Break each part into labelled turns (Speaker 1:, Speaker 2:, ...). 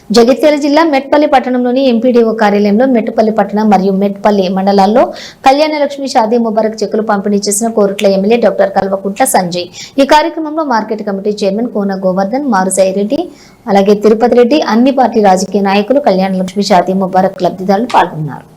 Speaker 1: జగిత్యాల జిల్లా మెట్పల్లి పట్టణంలోని ఎంపీడీఓ కార్యాలయంలో మెట్టుపల్లి పట్టణం మరియు మెట్పల్లి మండలాల్లో కళ్యాణ లక్ష్మి షాదీ ముబారక్ చెక్కులు పంపిణీ చేసిన కోరుట్ల ఎమ్మెల్యే డాక్టర్ కల్వకుంట్ల సంజయ్। ఈ కార్యక్రమంలో మార్కెట్ కమిటీ చైర్మన్ కోన గోవర్ధన్, మారుసాయి రెడ్డి, అలాగే తిరుపతి రెడ్డి, అన్ని పార్టీ రాజకీయ నాయకులు, కళ్యాణ లక్ష్మి షాదీ ముబారక్ లబ్ధిదారులు పాల్గొన్నారు।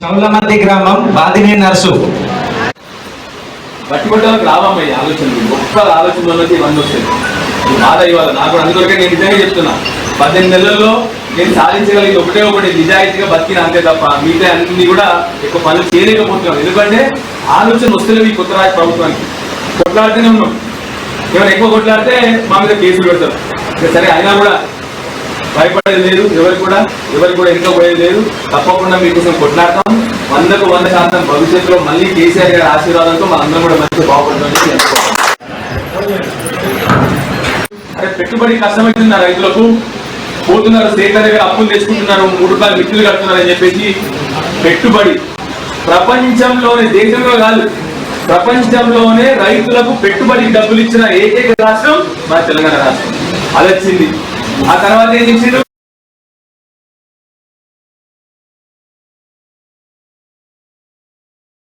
Speaker 2: చౌలమర్తి గ్రామం బాదినే నర్సు
Speaker 3: పట్టుకోవడానికి రావమ్మయ్య ఆలోచనలు, గొప్ప ఆలోచనలు ఉన్నది ఇవన్నీ వస్తాయి। బాధ ఇవ్వాలి నాకు, అందుకొరకే నేను నిజంగా చెప్తున్నా, 18 నెలల్లో నేను సాధించగలిగింది ఒకటి నిజాయితీగా బతికిన, అంతే తప్ప మిగతా అన్ని కూడా ఎక్కువ పనులు చేయలేకపోతున్నాం। ఎందుకంటే ఆలోచన వస్తలేవు ఈ కొత్త రాష్ట్ర ప్రభుత్వానికి। కొట్లాడితేనే ఉన్నాం, ఎవరు ఎక్కువ కొట్లాడితే మా మీద కేసులు పెడతారు। సరే అయినా కూడా భయపడేది లేదు, ఎవరికి కూడా వెనుక పోయేది లేదు। తప్పకుండా మీకోసం కొట్లాడతాం, 100కు 100% భవిష్యత్తులో మళ్ళీ కేసీఆర్ గారి ఆశీర్వాదంతో మనందరం కూడా మంచిగా బాగుపడుతుంది। అరే పెట్టుబడి కష్టమవుతున్నారు, రైతులకు పోతున్నారు, సేకరణ దగ్గర అప్పులు తెచ్చుకుంటున్నారు, 3 రూపాయలు మిత్రులు కడుతున్నారు అని చెప్పేసి పెట్టుబడి ప్రపంచంలోనే, దేశంలో కాదు ప్రపంచంలోనే రైతులకు పెట్టుబడికి డబ్బులు ఇచ్చిన ఏకైక రాష్ట్రం మన తెలంగాణ రాష్ట్రం। అది వచ్చింది। ఆ తర్వాత ఏం చేసిండు,